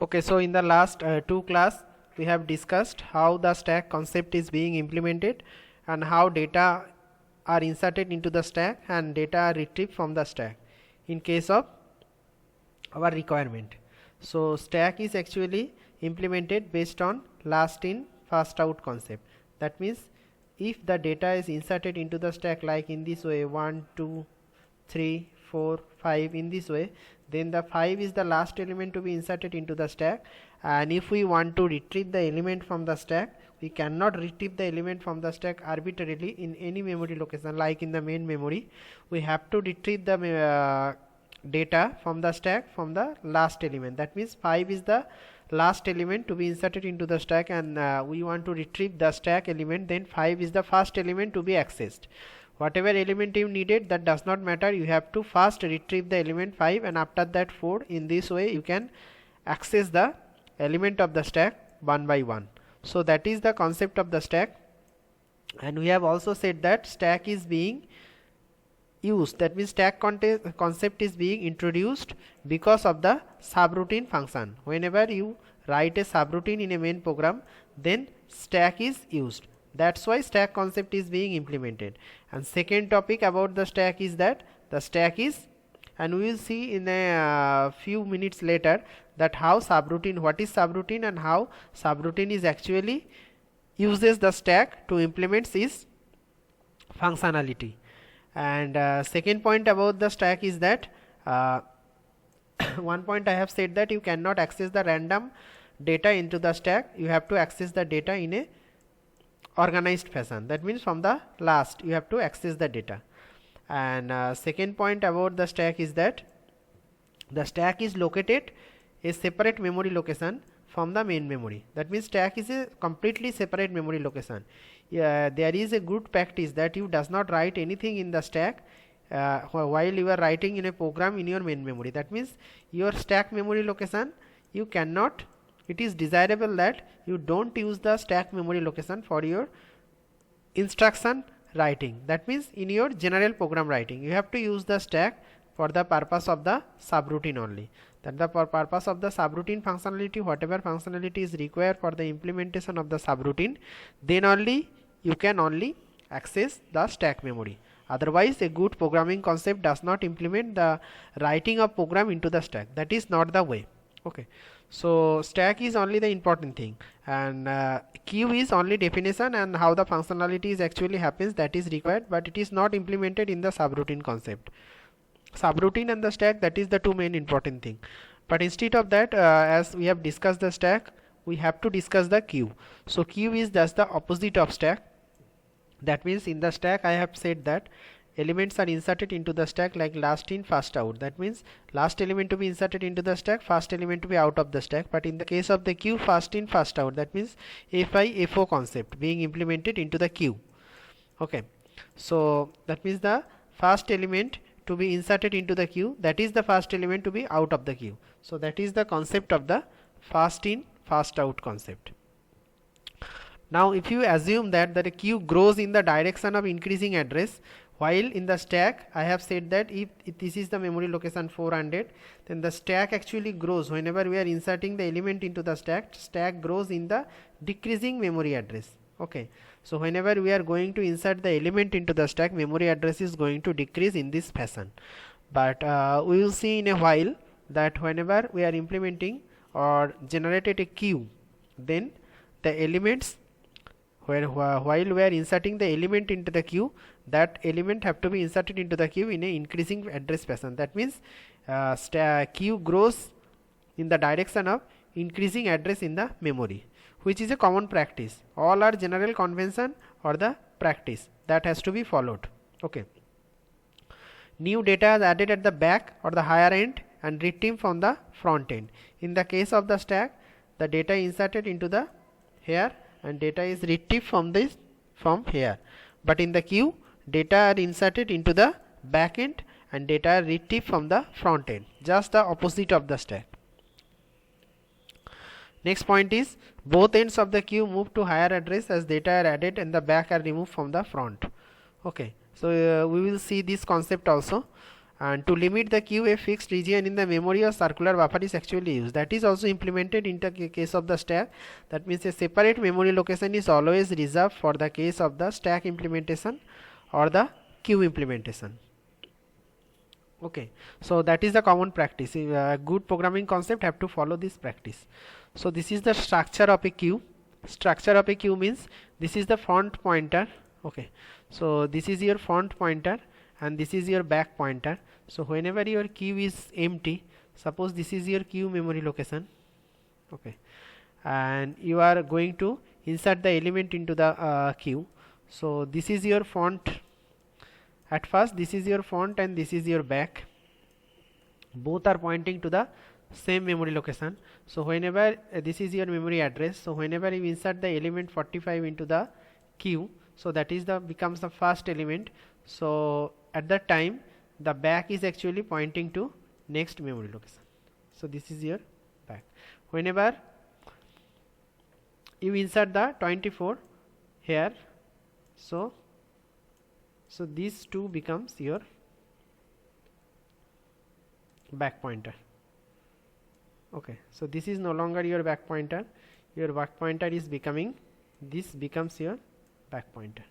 Okay, so in the last two class we have discussed how the stack concept is being implemented and how data are inserted into the stack and data are retrieved from the stack in case of our requirement. So stack is actually implemented based on last in first out concept. That means if the data is inserted into the stack like in this way 1 2 3 4 5 in this way, then the 5 is the last element to be inserted into the stack, and if we want to retrieve the element from the stack, we cannot retrieve the element from the stack arbitrarily in any memory location like in the main memory. We have to retrieve the data from the stack from the last element. That means 5 is the last element to be inserted into the stack, and we want to retrieve the stack element, then 5 is the first element to be accessed. Whatever element you needed, that does not matter, you have to first retrieve the element 5 and after that 4. In this way you can access the element of the stack one by one. So that is the concept of the stack, and we have also said that stack is being used, that means stack concept is being introduced because of the subroutine function. Whenever you write a subroutine in a main program, then stack is used. That's why stack concept is being implemented. And second topic about the stack is that the stack is, and we will see in a few minutes later that how subroutine, what is subroutine and how subroutine is actually uses the stack to implement its functionality. And second point about the stack is that one point I have said that you cannot access the random data into the stack, you have to access the data in a organized fashion. That means from the last you have to access the data. And second point about the stack is that the stack is located a separate memory location from the main memory. That means stack is a completely separate memory location. There is a good practice that you does not write anything in the stack while you are writing in a program in your main memory. That means your stack memory location you cannot, it is desirable that you don't use the stack memory location for your instruction writing. That means in your general program writing you have to use the stack for the purpose of the subroutine only. That the purpose of the subroutine functionality, whatever functionality is required for the implementation of the subroutine, then only you can only access the stack memory. Otherwise a good programming concept does not implement the writing of program into the stack. That is not the way. Okay, so stack is only the important thing, and queue is only definition and how the functionalities actually happens, that is required, but it is not implemented in the subroutine concept. Subroutine and the stack, that is the two main important thing. But instead of that, as we have discussed the stack, we have to discuss the queue. So queue is just the opposite of stack. That means in the stack I have said that elements are inserted into the stack like last in first out. That means last element to be inserted into the stack, first element to be out of the stack. But in the case of the queue, first in first out, that means FI FO concept being implemented into the queue. Okay, so that means the first element to be inserted into the queue, that is the first element to be out of the queue. So that is the concept of the first in first out concept. Now if you assume that the queue grows in the direction of increasing address, while in the stack I have said that if this is the memory location 400, then the stack actually grows whenever we are inserting the element into the stack. Stack grows in the decreasing memory address. Okay, so whenever we are going to insert the element into the stack, memory address is going to decrease in this fashion. But we will see in a while that whenever we are implementing or generated a queue, then the elements while we are inserting the element into the queue, that element have to be inserted into the queue in a increasing address fashion. That means queue grows in the direction of increasing address in the memory, which is a common practice. All are general convention or the practice that has to be followed. Okay, new data is added at the back or the higher end and retrieved from the front end. In the case of the stack, the data inserted into the here and data is retrieved from here. But in the queue, data are inserted into the back end and data are retrieved from the front end, just the opposite of the stack. Next point is both ends of the queue move to higher address as data are added and the back are removed from the front. Okay, so we will see this concept also. And to limit the queue, a fixed region in the memory or circular buffer is actually used. That is also implemented in the case of the stack. That means a separate memory location is always reserved for the case of the stack implementation or the queue implementation. Okay, so that is the common practice. Good programming concept have to follow this practice. So this is the structure of a queue. Structure of a queue means this is the front pointer. Okay, so this is your front pointer and this is your back pointer. So whenever your queue is empty, suppose this is your queue memory location. Okay, and you are going to insert the element into the queue. So this is your front. At first this is your front and this is your back. Both are pointing to the same memory location. So whenever this is your memory address, so whenever you insert the element 45 into the queue, so that is the becomes the first element. So at that time the back is actually pointing to next memory location. So this is your back. Whenever you insert the 24 here, so these two becomes your back pointer. Okay, so this is no longer your back pointer. Your back pointer is becoming, this becomes your back pointer.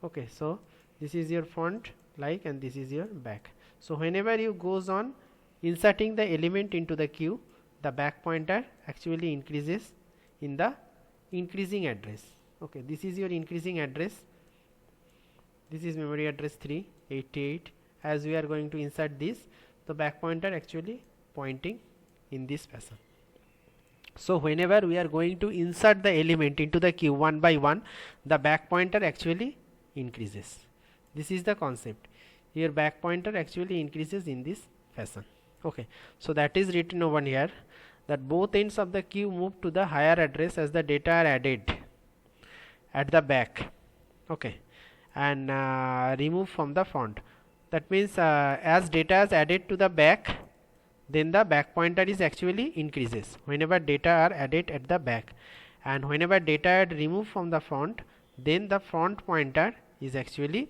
Okay, so this is your front like, and this is your back. So whenever you goes on inserting the element into the queue, the back pointer actually increases in the increasing address. Okay, this is your increasing address. This is memory address 388. As we are going to insert this, the back pointer actually pointing in this fashion. So whenever we are going to insert the element into the queue one by one, the back pointer actually increases. This is the concept. Your back pointer actually increases in this fashion. Okay, so that is written over here, that both ends of the queue move to the higher address as the data are added at the back. Okay, and remove from the front. That means as data is added to the back, then the back pointer is actually increases whenever data are added at the back, and whenever data are removed from the front, then the front pointer is actually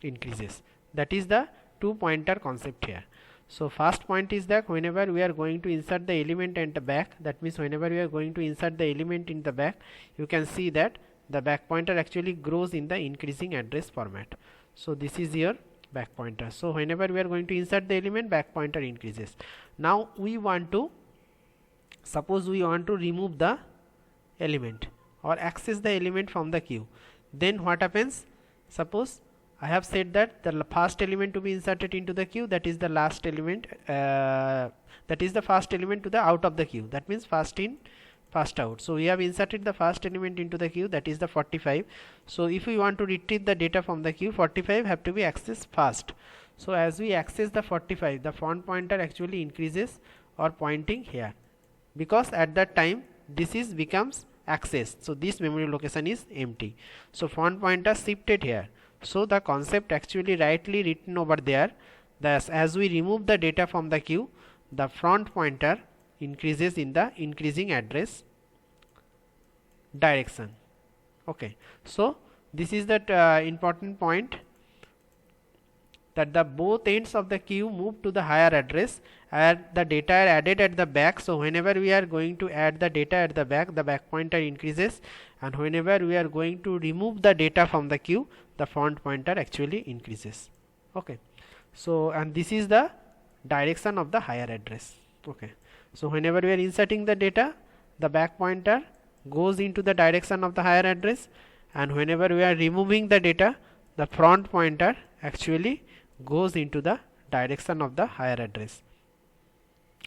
increases. That is the two pointer concept here. So first point is that whenever we are going to insert the element at the back, that means whenever we are going to insert the element in the back, you can see that the back pointer actually grows in the increasing address format. So this is your back pointer. So whenever we are going to insert the element, back pointer increases. Now we want to, suppose we want to remove the element or access the element from the queue, then what happens? Suppose I have said that the first element to be inserted into the queue, that is the last element, that is the first element to the out of the queue, that means first in first out. So we have inserted the first element into the queue, that is the 45. So if we want to retrieve the data from the queue, 45 have to be accessed first. So as we access the 45, the front pointer actually increases or pointing here, because at that time this is becomes accessed. So this memory location is empty. So front pointer shifted here. So the concept actually rightly written over there, thus as we remove the data from the queue, the front pointer increases in the increasing address direction. Okay, so this is that important point, that the both ends of the queue move to the higher address and the data are added at the back. So whenever we are going to add the data at the back pointer increases, and whenever we are going to remove the data from the queue, the front pointer actually increases. Okay, so and this is the direction of the higher address. Okay, so whenever we are inserting the data, the back pointer goes into the direction of the higher address, and whenever we are removing the data, the front pointer actually goes into the direction of the higher address.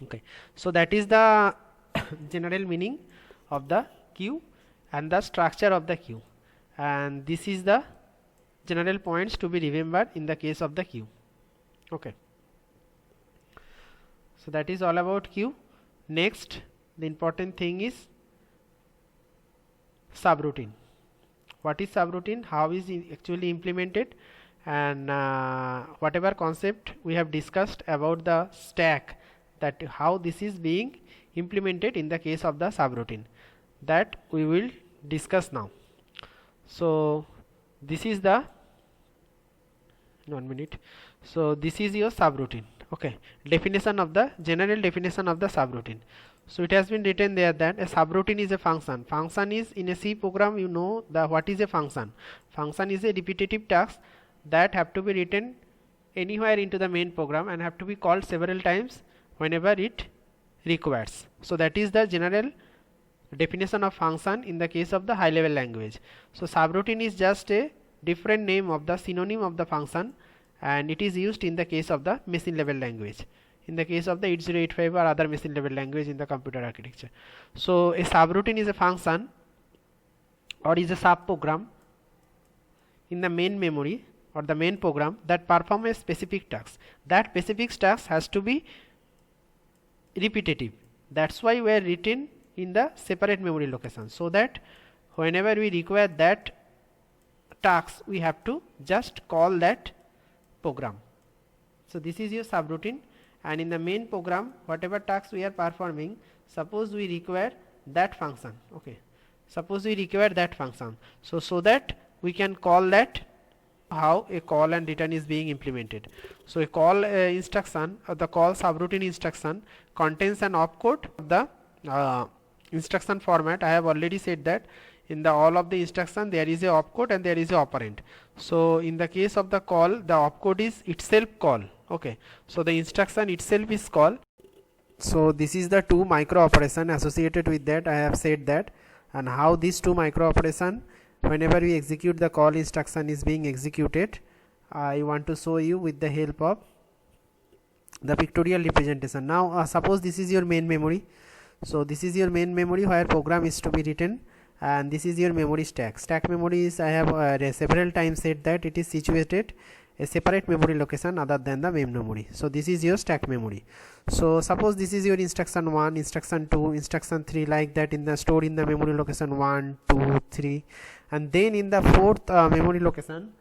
Okay, so that is the general meaning of the queue and the structure of the queue, and this is the general points to be remembered in the case of the queue. Okay, so that is all about queue. Next, the important thing is subroutine. What is subroutine? How is it actually implemented? And whatever concept we have discussed about the stack, that how this is being implemented in the case of the subroutine, that we will discuss now. So this is the 1 minute. So this is your subroutine. Okay, general definition of the subroutine. So it has been written there that a subroutine is a function. Function is in a C program, you know the what is a function. Function is a repetitive task that have to be written anywhere into the main program and have to be called several times whenever it requires. So that is the general definition of function in the case of the high level language. So subroutine is just a different name of the synonym of the function, and it is used in the case of the machine level language, in the case of the 8085 or other machine level language in the computer architecture. So a subroutine is a function or is a sub program in the main memory or the main program that perform a specific task. That specific task has to be repetitive. That's why we are written in the separate memory location, so that whenever we require that task we have to just call that program. So this is your subroutine, and in the main program whatever task we are performing, suppose we require that function. Okay, suppose we require that function, so that we can call that. How a call and return is being implemented. So a call instruction or the call subroutine instruction contains an opcode of the instruction format. I have already said that in the all of the instruction there is a opcode and there is a operand. So in the case of the call, the opcode is itself call. Okay, so the instruction itself is call. So this is the two micro operation associated with that. I have said that, and how these two micro operation whenever we execute the call instruction is being executed, I want to show you with the help of the pictorial representation. Now suppose this is your main memory. So this is your main memory where program is to be written, and this is your memory stack. Stack memory is, I have several times said that it is situated a separate memory location other than the main memory. So this is your stack memory. So suppose this is your instruction 1, instruction 2, instruction 3, like that in the stored in the memory location 1, 2, 3, and then in the fourth memory location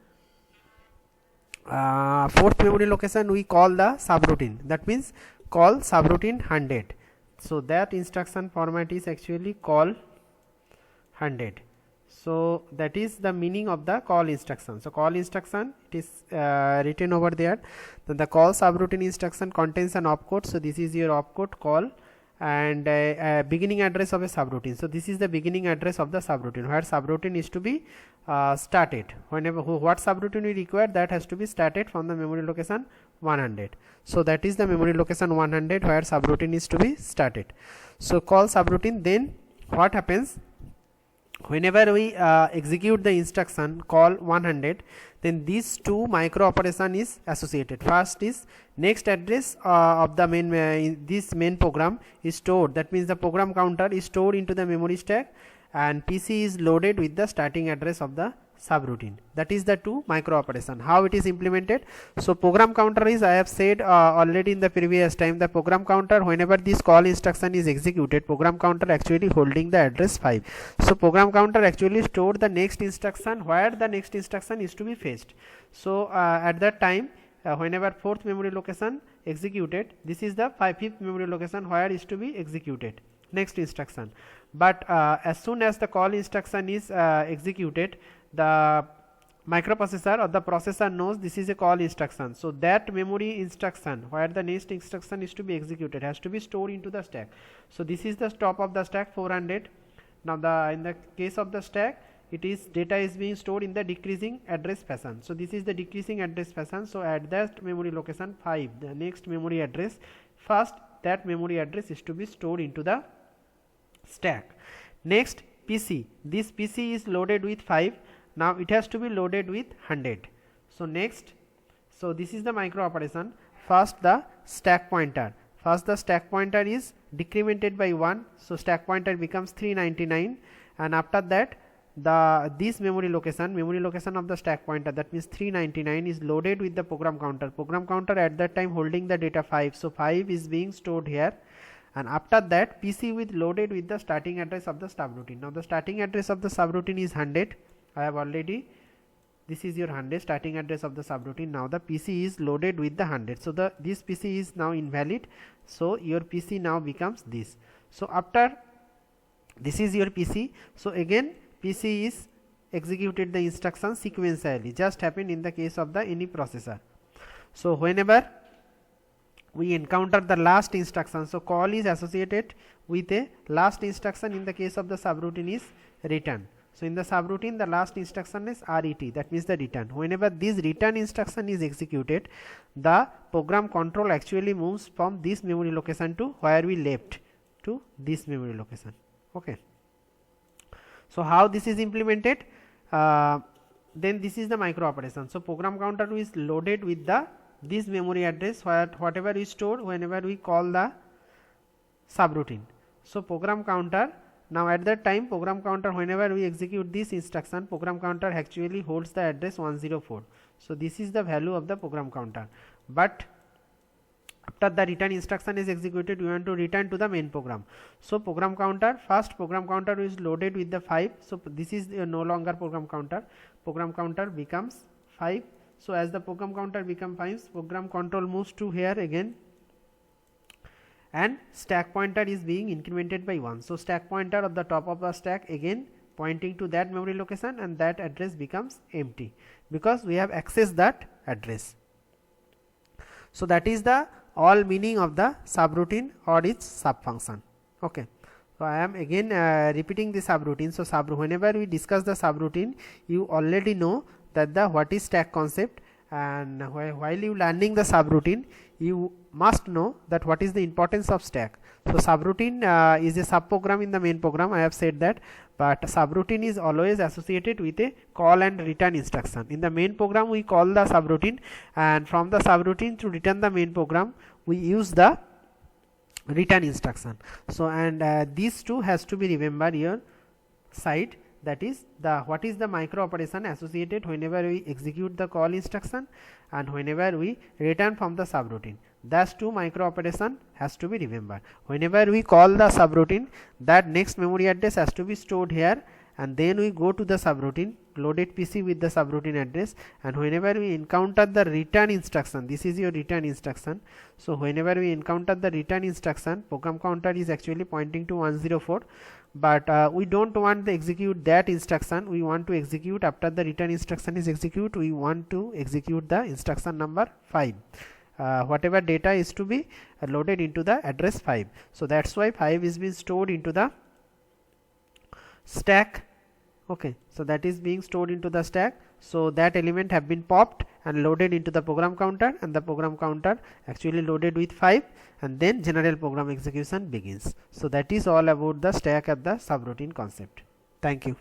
we call the subroutine. That means call subroutine 100. So that instruction format is actually call 100. So that is the meaning of the call instruction. So call instruction, it is written over there. Then the call subroutine instruction contains an opcode. So this is your opcode call, and beginning address of a subroutine. So this is the beginning address of the subroutine where subroutine is to be started. Whenever what subroutine we require, that has to be started from the memory location 100. So that is the memory location 100 where subroutine is to be started. So call subroutine. Then what happens? Whenever we execute the instruction call 100, then these two micro operation is associated. First is next address of the main this main program is stored. That means the program counter is stored into the memory stack, and PC is loaded with the starting address of the subroutine. That is the two micro operation. How it is implemented? So program counter is, I have said already in the previous time, the program counter, whenever this call instruction is executed, program counter actually holding the address 5. So program counter actually stored the next instruction where the next instruction is to be fetched. So at that time whenever fourth memory location executed, this is the fifth memory location where is to be executed next instruction. But as soon as the call instruction is executed, the microprocessor or the processor knows this is a call instruction. So that memory instruction where the next instruction is to be executed has to be stored into the stack. So this is the top of the stack 400. Now in the case of the stack, it is data is being stored in the decreasing address fashion. So this is the decreasing address fashion. So at that memory location 5, the next memory address, first that memory address is to be stored into the stack. Next PC, this PC is loaded with 5. Now it has to be loaded with 100. So next, so this is the micro operation. First the stack pointer. First the stack pointer is decremented by 1. So stack pointer becomes 399, and after that this memory location of the stack pointer, that means 399, is loaded with the program counter. Program counter at that time holding the data 5. So 5 is being stored here, and after that PC with loaded with the starting address of the subroutine. Now the starting address of the subroutine is 100. I have already, this is your 100 starting address of the subroutine. Now the PC is loaded with the 100. So this PC is now invalid. So your PC now becomes this. So after this is your PC. So again PC is executed the instruction sequentially, just happened in the case of the any processor. So whenever we encounter the last instruction. So call is associated with a last instruction. In the case of the subroutine is return. So in the subroutine, the last instruction is RET, that means the return. Whenever this return instruction is executed, the program control actually moves from this memory location to where we left, to this memory location. Okay. So how this is implemented? Then this is the micro operation. So program counter is loaded with the this memory address where whatever is stored whenever we call the subroutine. So program counter, now at that time program counter, whenever we execute this instruction, program counter actually holds the address 104. So this is the value of the program counter. But after the return instruction is executed, we want to return to the main program. So program counter, first program counter is loaded with the 5. So this is no longer program counter. Program counter becomes 5. So as the program counter becomes 5, program control moves to here again, and stack pointer is being incremented by 1. So stack pointer at the top of the stack again pointing to that memory location, and that address becomes empty because we have accessed that address. So that is the all meaning of the subroutine or its sub function. Okay. So I am again repeating the subroutine. So whenever we discuss the subroutine, you already know that the what is stack concept, and while you learning the subroutine, you must know that what is the importance of stack. So subroutine is a sub program in the main program, I have said that, but subroutine is always associated with a call and return instruction. In the main program we call the subroutine, and from the subroutine to return the main program we use the return instruction. So and these two has to be remembered here side, that is the what is the micro operation associated whenever we execute the call instruction and whenever we return from the subroutine. Thus two micro operation has to be remembered. Whenever we call the subroutine, that next memory address has to be stored here, and then we go to the subroutine, loaded PC with the subroutine address, and whenever we encounter the return instruction, this is your return instruction. So whenever we encounter the return instruction, program counter is actually pointing to 104, but we don't want to execute that instruction. We want to execute after the return instruction is executed, we want to execute the instruction number 5. Whatever data is to be loaded into the address 5. So that's why 5 is being stored into the stack. Okay, so that is being stored into the stack. So that element have been popped and loaded into the program counter, and the program counter actually loaded with 5, and then general program execution begins. So that is all about the stack of the subroutine concept. Thank you.